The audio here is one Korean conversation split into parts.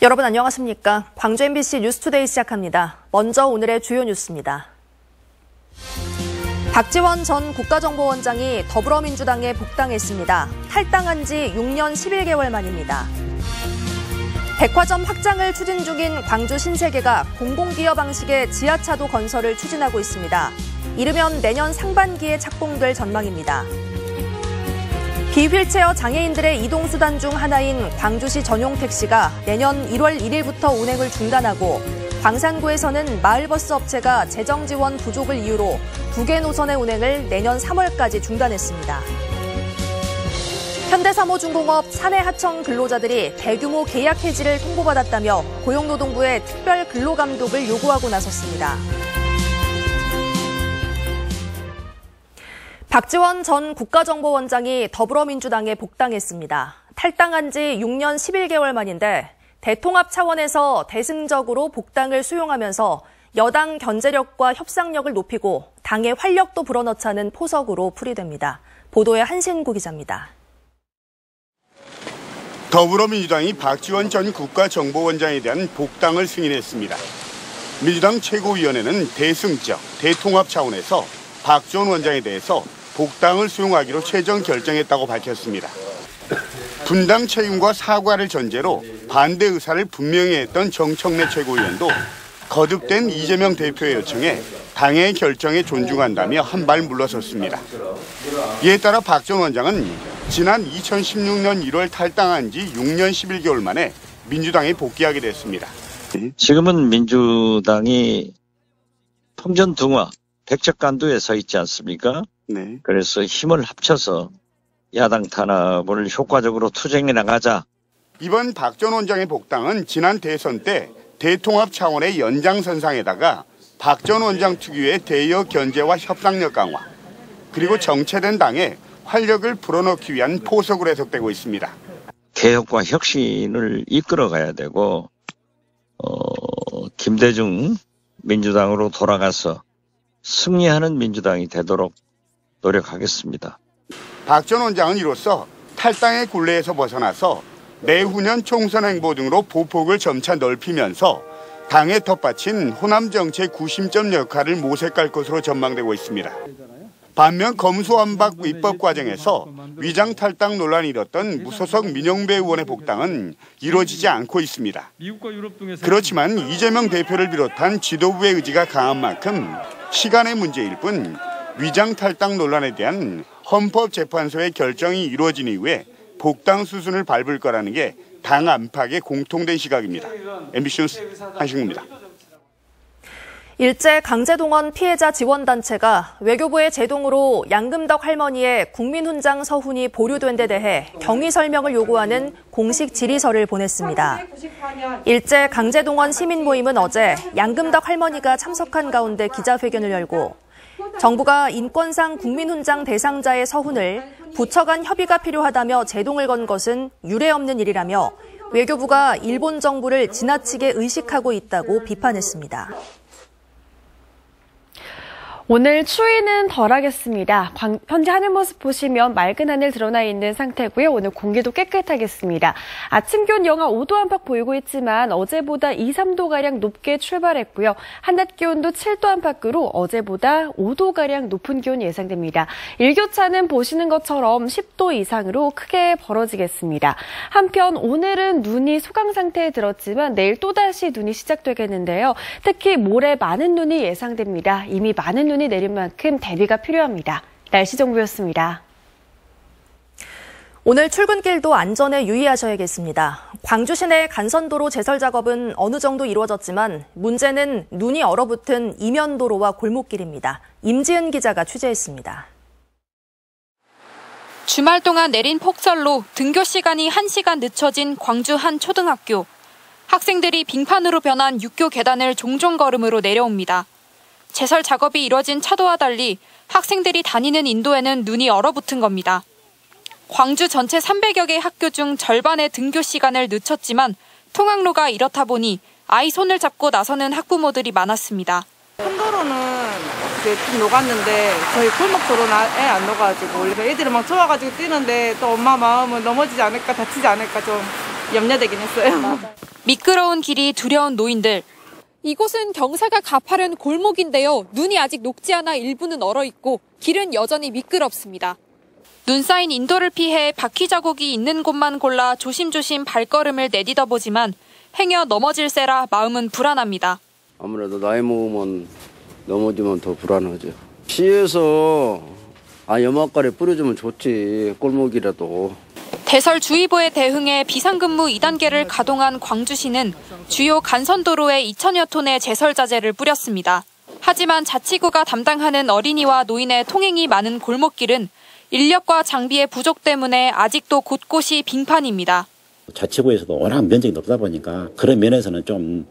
여러분 안녕하십니까? 광주 MBC 뉴스투데이 시작합니다. 먼저 오늘의 주요 뉴스입니다. 박지원 전 국가정보원장이 더불어민주당에 복당했습니다. 탈당한 지 6년 11개월 만입니다. 백화점 확장을 추진 중인 광주 신세계가 공공기여 방식의 지하차도 건설을 추진하고 있습니다. 이르면 내년 상반기에 착공될 전망입니다. 비휠체어 장애인들의 이동수단 중 하나인 광주시 전용 택시가 내년 1월 1일부터 운행을 중단하고 광산구에서는 마을버스 업체가 재정 지원 부족을 이유로 2개 노선의 운행을 내년 3월까지 중단했습니다. 현대사모중공업 사내하청 근로자들이 대규모 계약 해지를 통보받았다며 고용노동부에 특별 근로감독을 요구하고 나섰습니다. 박지원 전 국가정보원장이 더불어민주당에 복당했습니다. 탈당한 지 6년 11개월 만인데 대통합 차원에서 대승적으로 복당을 수용하면서 여당 견제력과 협상력을 높이고 당의 활력도 불어넣자는 포석으로 풀이됩니다. 보도에 한신구 기자입니다. 더불어민주당이 박지원 전 국가정보원장에 대한 복당을 승인했습니다. 민주당 최고위원회는 대승적, 대통합 차원에서 박 전 원장에 대해서 복당을 수용하기로 최종 결정했다고 밝혔습니다. 분당 책임과 사과를 전제로 반대 의사를 분명히 했던 정청래 최고위원도 거듭된 이재명 대표의 요청에 당의 결정에 존중한다며 한 발 물러섰습니다. 이에 따라 박 전 원장은 지난 2016년 1월 탈당한 지 6년 11개월 만에 민주당에 복귀하게 됐습니다. 지금은 민주당이 통전등화, 백척간두에 서 있지 않습니까? 네. 그래서 힘을 합쳐서 야당 탄압을 효과적으로 투쟁해 나가자. 이번 박 전 원장의 복당은 지난 대선 때 대통합 차원의 연장선상에다가 박 전 원장 특유의 대여 견제와 협상력 강화, 그리고 정체된 당에 활력을 불어넣기 위한 포석으로 해석되고 있습니다. 개혁과 혁신을 이끌어가야 되고 김대중 민주당으로 돌아가서 승리하는 민주당이 되도록 노력하겠습니다. 박 전 원장은 이로써 탈당의 굴레에서 벗어나서 내후년 총선 행보 등으로 보폭을 점차 넓히면서 당의 텃밭인 호남 정치의 구심점 역할을 모색할 것으로 전망되고 있습니다. 반면 검수완박 입법 과정에서 위장 탈당 논란이 일었던 무소속 민영배 의원의 복당은 이루어지지 않고 있습니다. 그렇지만 이재명 대표를 비롯한 지도부의 의지가 강한 만큼 시간의 문제일 뿐 위장 탈당 논란에 대한 헌법재판소의 결정이 이루어진 이후에 복당 수순을 밟을 거라는 게 당 안팎의 공통된 시각입니다. MBC 뉴스 한신구입니다. 일제 강제동원 피해자 지원단체가 외교부의 제동으로 양금덕 할머니의 국민훈장 서훈이 보류된 데 대해 경위 설명을 요구하는 공식 질의서를 보냈습니다. 일제 강제동원 시민 모임은 어제 양금덕 할머니가 참석한 가운데 기자회견을 열고 정부가 인권상 국민훈장 대상자의 서훈을 부처 간 협의가 필요하다며 제동을 건 것은 유례없는 일이라며 외교부가 일본 정부를 지나치게 의식하고 있다고 비판했습니다. 오늘 추위는 덜하겠습니다. 현재 하늘 모습 보시면 맑은 하늘 드러나 있는 상태고요. 오늘 공기도 깨끗하겠습니다. 아침 기온 영하 5도 안팎 보이고 있지만 어제보다 2, 3도가량 높게 출발했고요. 한낮 기온도 7도 안팎으로 어제보다 5도가량 높은 기온 예상됩니다. 일교차는 보시는 것처럼 10도 이상으로 크게 벌어지겠습니다. 한편 오늘은 눈이 소강 상태에 들었지만 내일 또다시 눈이 시작되겠는데요. 특히 모레 많은 눈이 예상됩니다. 이미 많은 눈이 내린 만큼 대비가 필요합니다. 날씨 정보였습니다. 오늘 출근길도 안전에 유의하셔야겠습니다. 광주 시내 간선도로 제설 작업은 어느 정도 이루어졌지만 문제는 눈이 얼어붙은 이면도로와 골목길입니다. 임지은 기자가 취재했습니다. 주말 동안 내린 폭설로 등교 시간이 1시간 늦춰진 광주 한 초등학교. 학생들이 빙판으로 변한 육교 계단을 종종 걸음으로 내려옵니다. 제설 작업이 이뤄진 차도와 달리 학생들이 다니는 인도에는 눈이 얼어붙은 겁니다. 광주 전체 300여 개 학교 중 절반의 등교 시간을 늦췄지만 통학로가 이렇다 보니 아이 손을 잡고 나서는 학부모들이 많았습니다. 큰 도로는 이제 좀 녹았는데 저희 골목 도로는 안 녹아가지고 애들은 막 좋아가지고 뛰는데 또 엄마 마음은 넘어지지 않을까 다치지 않을까 좀 염려되긴 했어요. 미끄러운 길이 두려운 노인들. 이곳은 경사가 가파른 골목인데요. 눈이 아직 녹지 않아 일부는 얼어있고 길은 여전히 미끄럽습니다. 눈 쌓인 인도를 피해 바퀴 자국이 있는 곳만 골라 조심조심 발걸음을 내디뎌 보지만 행여 넘어질세라 마음은 불안합니다. 아무래도 나이 먹으면 넘어지면 더 불안하죠. 시에서 연막가래 뿌려주면 좋지, 골목이라도. 대설주의보에 대응해 비상근무 2단계를 가동한 광주시는 주요 간선도로에 2천여 톤의 제설자재를 뿌렸습니다. 하지만 자치구가 담당하는 어린이와 노인의 통행이 많은 골목길은 인력과 장비의 부족 때문에 아직도 곳곳이 빙판입니다. 자치구에서도 워낙 면적이 높다 보니까 그런 면에서는 좀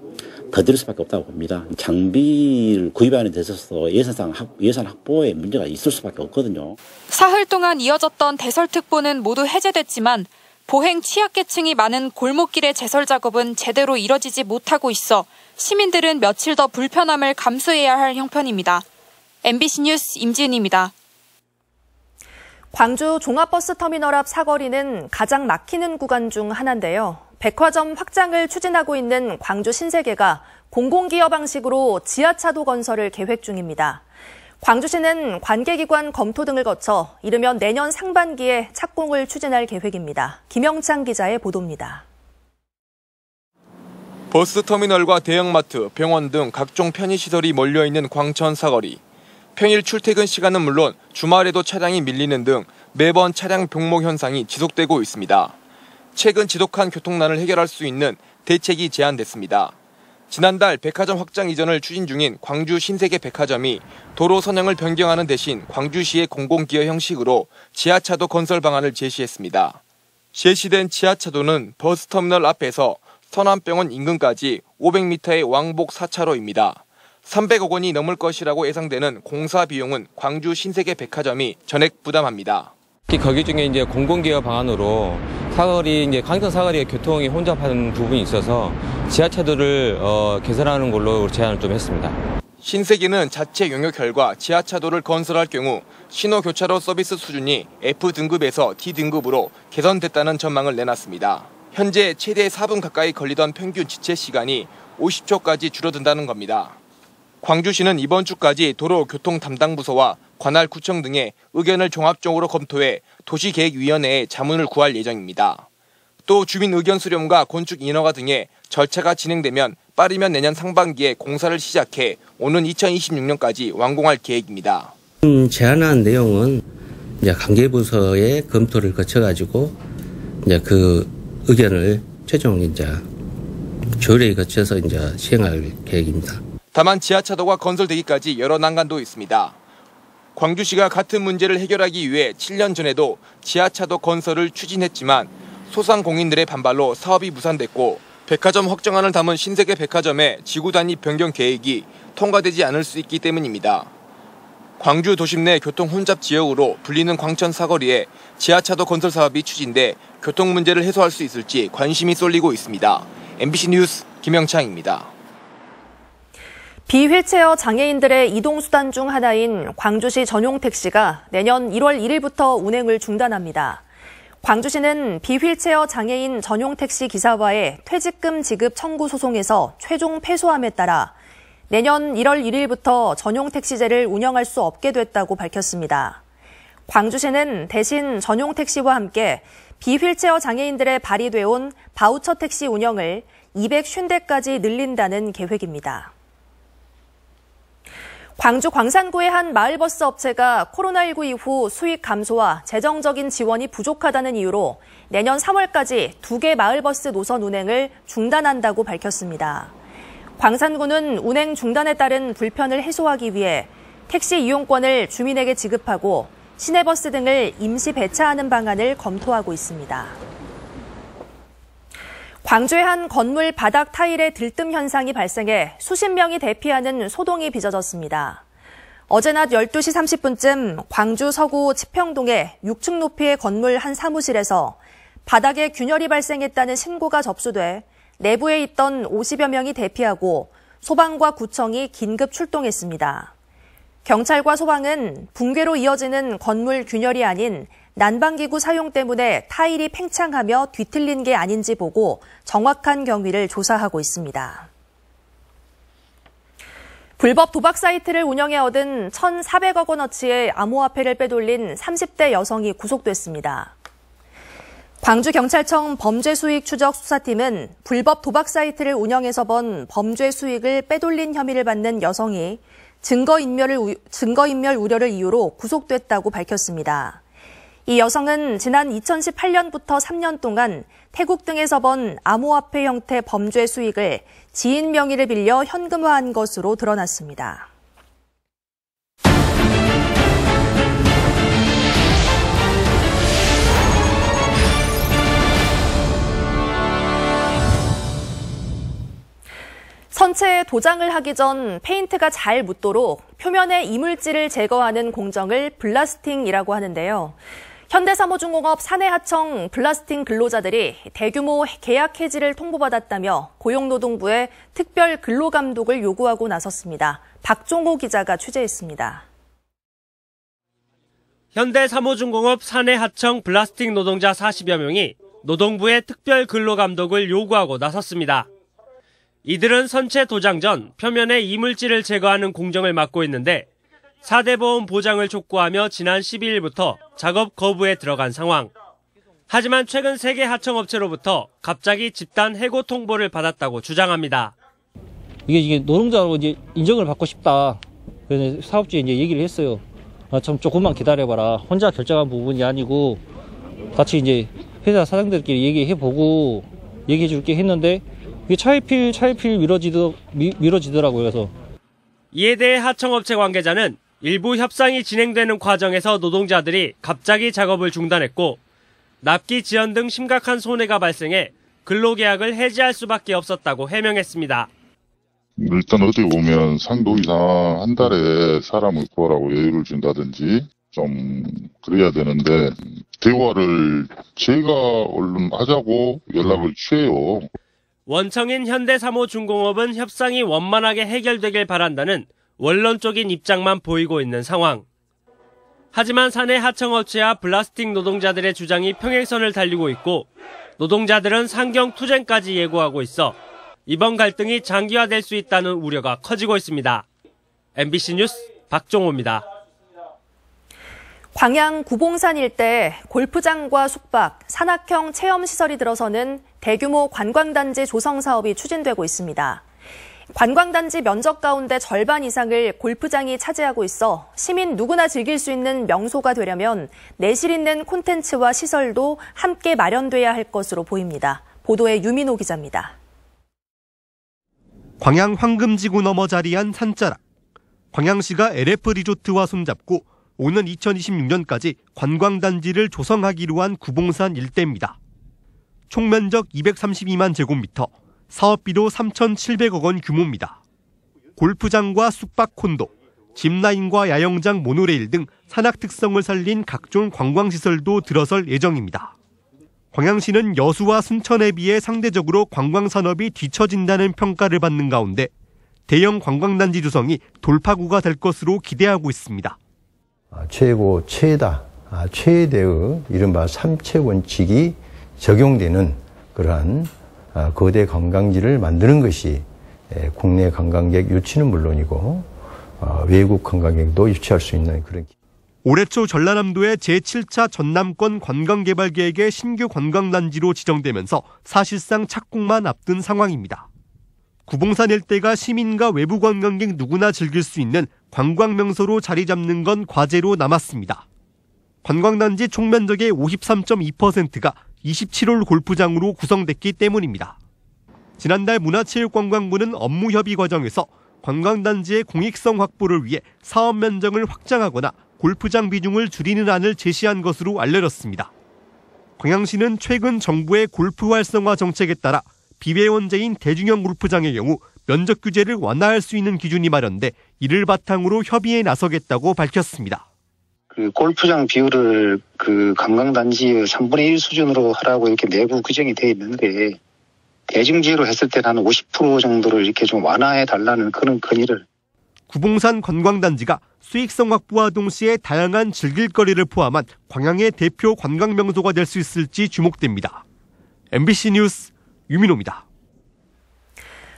더딜 수밖에 없다고 봅니다. 장비를 구입하는 데 있어서 예산 확보에 문제가 있을 수밖에 없거든요. 사흘 동안 이어졌던 대설특보는 모두 해제됐지만 보행 취약계층이 많은 골목길의 제설 작업은 제대로 이뤄지지 못하고 있어 시민들은 며칠 더 불편함을 감수해야 할 형편입니다. MBC 뉴스 임지은입니다. 광주 종합버스터미널 앞 사거리는 가장 막히는 구간 중 하나인데요. 백화점 확장을 추진하고 있는 광주 신세계가 공공기여 방식으로 지하차도 건설을 계획 중입니다. 광주시는 관계기관 검토 등을 거쳐 이르면 내년 상반기에 착공을 추진할 계획입니다. 김영창 기자의 보도입니다. 버스터미널과 대형마트, 병원 등 각종 편의시설이 몰려있는 광천 사거리. 평일 출퇴근 시간은 물론 주말에도 차량이 밀리는 등 매번 차량 병목 현상이 지속되고 있습니다. 최근 지독한 교통난을 해결할 수 있는 대책이 제안됐습니다. 지난달 백화점 확장 이전을 추진 중인 광주 신세계 백화점이 도로 선형을 변경하는 대신 광주시의 공공기여 형식으로 지하차도 건설 방안을 제시했습니다. 제시된 지하차도는 버스터미널 앞에서 서남병원 인근까지 500m의 왕복 4차로입니다. 300억 원이 넘을 것이라고 예상되는 공사 비용은 광주 신세계 백화점이 전액 부담합니다. 거기 중에 이제 공공기여 방안으로 사거리 이제 광천 사거리가 교통이 혼잡한 부분이 있어서 지하차도를 개선하는 걸로 제안을 좀 했습니다. 신세계는 자체 용역 결과 지하차도를 건설할 경우 신호교차로 서비스 수준이 F등급에서 D등급으로 개선됐다는 전망을 내놨습니다. 현재 최대 4분 가까이 걸리던 평균 지체 시간이 50초까지 줄어든다는 겁니다. 광주시는 이번 주까지 도로교통 담당 부서와 관할 구청 등의 의견을 종합적으로 검토해 도시계획위원회에 자문을 구할 예정입니다. 또 주민 의견 수렴과 건축 인허가 등의 절차가 진행되면 빠르면 내년 상반기에 공사를 시작해 오는 2026년까지 완공할 계획입니다. 제안한 내용은 이제 관계부서의 검토를 거쳐가지고 이제 그 의견을 최종 이제 조례에 거쳐서 이제 시행할 계획입니다. 다만 지하차도가 건설되기까지 여러 난관도 있습니다. 광주시가 같은 문제를 해결하기 위해 7년 전에도 지하차도 건설을 추진했지만 소상공인들의 반발로 사업이 무산됐고 백화점 확정안을 담은 신세계 백화점의 지구 단위 변경 계획이 통과되지 않을 수 있기 때문입니다. 광주 도심 내 교통 혼잡 지역으로 불리는 광천 사거리에 지하차도 건설 사업이 추진돼 교통 문제를 해소할 수 있을지 관심이 쏠리고 있습니다. MBC 뉴스 김영창입니다. 비휠체어 장애인들의 이동수단 중 하나인 광주시 전용 택시가 내년 1월 1일부터 운행을 중단합니다. 광주시는 비휠체어 장애인 전용 택시 기사와의 퇴직금 지급 청구 소송에서 최종 패소함에 따라 내년 1월 1일부터 전용 택시제를 운영할 수 없게 됐다고 밝혔습니다. 광주시는 대신 전용 택시와 함께 비휠체어 장애인들의 발의돼온 바우처 택시 운영을 250대까지 늘린다는 계획입니다. 광주 광산구의 한 마을버스 업체가 코로나19 이후 수익 감소와 재정적인 지원이 부족하다는 이유로 내년 3월까지 2개 마을버스 노선 운행을 중단한다고 밝혔습니다. 광산구는 운행 중단에 따른 불편을 해소하기 위해 택시 이용권을 주민에게 지급하고 시내버스 등을 임시 배차하는 방안을 검토하고 있습니다. 광주의 한 건물 바닥 타일에 들뜸 현상이 발생해 수십 명이 대피하는 소동이 빚어졌습니다. 어제 낮 12시 30분쯤 광주 서구 치평동의 6층 높이의 건물 한 사무실에서 바닥에 균열이 발생했다는 신고가 접수돼 내부에 있던 50여 명이 대피하고 소방과 구청이 긴급 출동했습니다. 경찰과 소방은 붕괴로 이어지는 건물 균열이 아닌 난방기구 사용 때문에 타일이 팽창하며 뒤틀린 게 아닌지 보고 정확한 경위를 조사하고 있습니다. 불법 도박 사이트를 운영해 얻은 1,400억 원어치의 암호화폐를 빼돌린 30대 여성이 구속됐습니다. 광주경찰청 범죄수익추적수사팀은 불법 도박 사이트를 운영해서 번 범죄 수익을 빼돌린 혐의를 받는 여성이 증거인멸 우려를 이유로 구속됐다고 밝혔습니다. 이 여성은 지난 2018년부터 3년 동안 태국 등에서 번 암호화폐 형태 범죄 수익을 지인 명의를 빌려 현금화한 것으로 드러났습니다. 선체에 도장을 하기 전 페인트가 잘 묻도록 표면에 이물질을 제거하는 공정을 블라스팅이라고 하는데요. 현대사무중공업 사내하청 블라스팅 근로자들이 대규모 계약 해지를 통보받았다며 고용노동부에 특별 근로감독을 요구하고 나섰습니다. 박종호 기자가 취재했습니다. 현대사무중공업 사내하청 블라스팅 노동자 40여 명이 노동부에 특별 근로감독을 요구하고 나섰습니다. 이들은 선체 도장 전 표면에 이물질을 제거하는 공정을 맡고 있는데 4대 보험 보장을 촉구하며 지난 12일부터 작업 거부에 들어간 상황. 하지만 최근 3개 하청업체로부터 갑자기 집단 해고 통보를 받았다고 주장합니다. 이게 노동자로 이제 인정을 받고 싶다. 그래서 사업주에 이제 얘기를 했어요. 참 조금만 기다려봐라. 혼자 결정한 부분이 아니고 같이 이제 회사 사장들끼리 얘기해보고 얘기해줄게 했는데 이게 차일필 미뤄지더라고요. 그래서 이에 대해 하청업체 관계자는 일부 협상이 진행되는 과정에서 노동자들이 갑자기 작업을 중단했고 납기 지연 등 심각한 손해가 발생해 근로계약을 해지할 수밖에 없었다고 해명했습니다. 일단 어떻게 보면 상도이상 한 달에 사람을 구하라고 여유를 준다든지 좀 그래야 되는데 대화를 제가 얼른 하자고 연락을 취해요. 원청인 현대사무중공업은 협상이 원만하게 해결되길 바란다는 원론적인 입장만 보이고 있는 상황. 하지만 사내 하청업체와 블라스팅 노동자들의 주장이 평행선을 달리고 있고 노동자들은 상경 투쟁까지 예고하고 있어 이번 갈등이 장기화될 수 있다는 우려가 커지고 있습니다. MBC 뉴스 박종호입니다. 광양 구봉산 일대 골프장과 숙박, 산악형 체험시설이 들어서는 대규모 관광단지 조성 사업이 추진되고 있습니다. 관광단지 면적 가운데 절반 이상을 골프장이 차지하고 있어 시민 누구나 즐길 수 있는 명소가 되려면 내실 있는 콘텐츠와 시설도 함께 마련돼야 할 것으로 보입니다. 보도에 유민호 기자입니다. 광양 황금지구 너머 자리한 산자락. 광양시가 LF 리조트와 손잡고 오는 2026년까지 관광단지를 조성하기로 한 구봉산 일대입니다. 총 면적 232만 제곱미터, 사업비도 3,700억 원 규모입니다. 골프장과 숙박 콘도, 짚라인과 야영장 모노레일 등 산악 특성을 살린 각종 관광시설도 들어설 예정입니다. 광양시는 여수와 순천에 비해 상대적으로 관광산업이 뒤처진다는 평가를 받는 가운데 대형 관광단지 조성이 돌파구가 될 것으로 기대하고 있습니다. 최고, 최다, 최대의 이른바 3채 원칙이 적용되는 그러한 거대 관광지를 만드는 것이 국내 관광객 유치는 물론이고 외국 관광객도 유치할 수 있는 그런. 올해 초 전라남도의 제7차 전남권 관광개발계획의 신규 관광단지로 지정되면서 사실상 착공만 앞둔 상황입니다. 구봉산 일대가 시민과 외부 관광객 누구나 즐길 수 있는 관광명소로 자리 잡는 건 과제로 남았습니다. 관광단지 총 면적의 53.2%가 27홀 골프장으로 구성됐기 때문입니다. 지난달 문화체육관광부는 업무 협의 과정에서 관광단지의 공익성 확보를 위해 사업 면적을 확장하거나 골프장 비중을 줄이는 안을 제시한 것으로 알려졌습니다. 광양시는 최근 정부의 골프 활성화 정책에 따라 비배원제인 대중형 골프장의 경우 면적 규제를 완화할 수 있는 기준이 마련돼 이를 바탕으로 협의에 나서겠다고 밝혔습니다. 골프장 비율을 관광단지의 3분의 1 수준으로 하라고 이렇게 내부 규정이 되어 있는데 대중지로 했을 때는 한 50% 정도를 이렇게 좀 완화해 달라는 그런 건의를. 구봉산 관광단지가 수익성 확보와 동시에 다양한 즐길거리를 포함한 광양의 대표 관광 명소가 될 수 있을지 주목됩니다. MBC 뉴스 유민호입니다.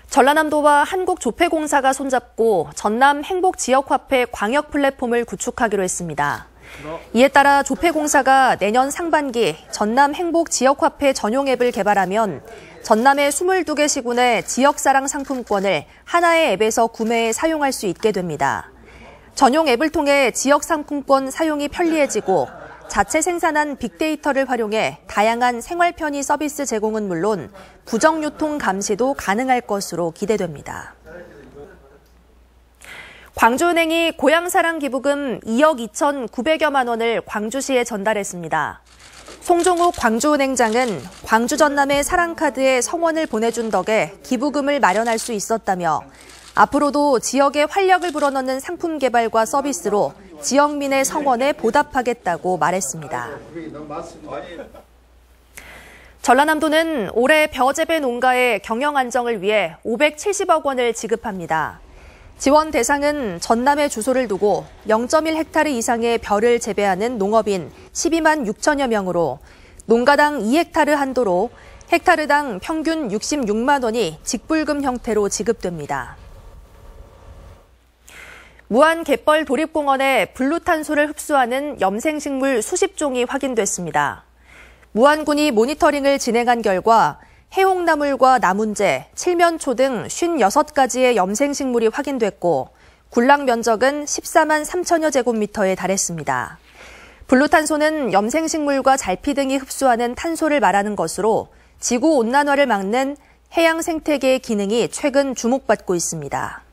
전라남도와 한국조폐공사가 손잡고 전남 행복지역화폐 광역 플랫폼을 구축하기로 했습니다. 이에 따라 조폐공사가 내년 상반기 전남 행복지역화폐 전용 앱을 개발하면 전남의 22개 시군의 지역사랑 상품권을 하나의 앱에서 구매해 사용할 수 있게 됩니다. 전용 앱을 통해 지역 상품권 사용이 편리해지고 자체 생산한 빅데이터를 활용해 다양한 생활 편의 서비스 제공은 물론 부정유통 감시도 가능할 것으로 기대됩니다. 광주은행이 고향사랑 기부금 2억 2,900여만 원을 광주시에 전달했습니다. 송종욱 광주은행장은 광주 전남의 사랑카드에 성원을 보내준 덕에 기부금을 마련할 수 있었다며 앞으로도 지역에 활력을 불어넣는 상품 개발과 서비스로 지역민의 성원에 보답하겠다고 말했습니다. 전라남도는 올해 벼 재배 농가의 경영 안정을 위해 570억 원을 지급합니다. 지원 대상은 전남에 주소를 두고 0.1헥타르 이상의 벼를 재배하는 농업인 12만 6천여 명으로 농가당 2헥타르 한도로 헥타르당 평균 66만 원이 직불금 형태로 지급됩니다. 무안 갯벌 도립공원에 블루탄소를 흡수하는 염생식물 수십 종이 확인됐습니다. 무안군이 모니터링을 진행한 결과 해옥나물과 나문재, 칠면초 등 56가지의 염생식물이 확인됐고 군락 면적은 14만 3천여 제곱미터에 달했습니다. 블루탄소는 염생식물과 잘피 등이 흡수하는 탄소를 말하는 것으로 지구온난화를 막는 해양 생태계의 기능이 최근 주목받고 있습니다.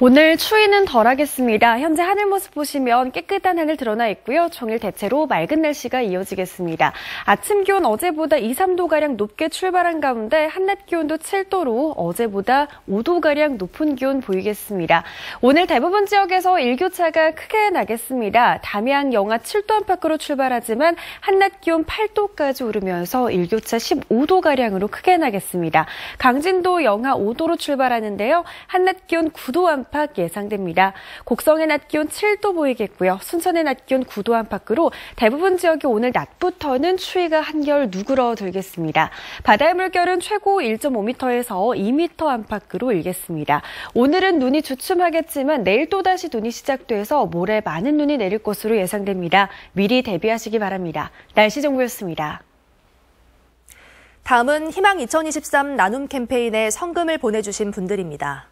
오늘 추위는 덜하겠습니다. 현재 하늘 모습 보시면 깨끗한 하늘 드러나 있고요. 종일 대체로 맑은 날씨가 이어지겠습니다. 아침 기온 어제보다 2, 3도가량 높게 출발한 가운데 한낮 기온도 7도로 어제보다 5도가량 높은 기온 보이겠습니다. 오늘 대부분 지역에서 일교차가 크게 나겠습니다. 담양 영하 7도 안팎으로 출발하지만 한낮 기온 8도까지 오르면서 일교차 15도가량으로 크게 나겠습니다. 강진도 영하 5도로 출발하는데요. 한낮 기온 9도 안팎 예상됩니다. 곡성의 낮 기온 7도 보이겠고요. 순천의 낮 기온 9도 안팎으로 대부분 지역이 오늘 낮부터는 추위가 한결 누그러들겠습니다. 바다의 물결은 최고 1.5m에서 2m 안팎으로 일겠습니다. 오늘은 눈이 주춤하겠지만 내일 또다시 눈이 시작돼서 모레 많은 눈이 내릴 것으로 예상됩니다. 미리 대비하시기 바랍니다. 날씨 정보였습니다. 다음은 희망 2023 나눔 캠페인에 성금을 보내주신 분들입니다.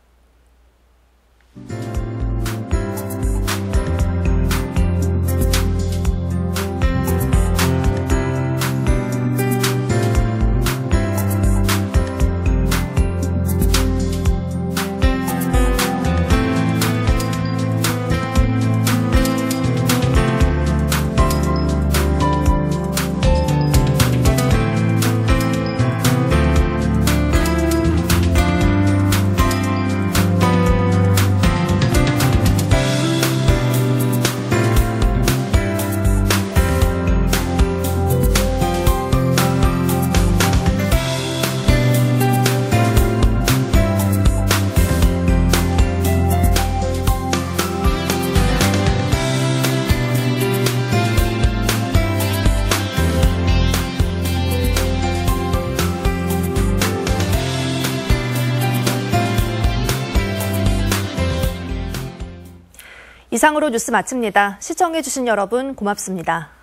이상으로 뉴스 마칩니다. 시청해주신 여러분 고맙습니다.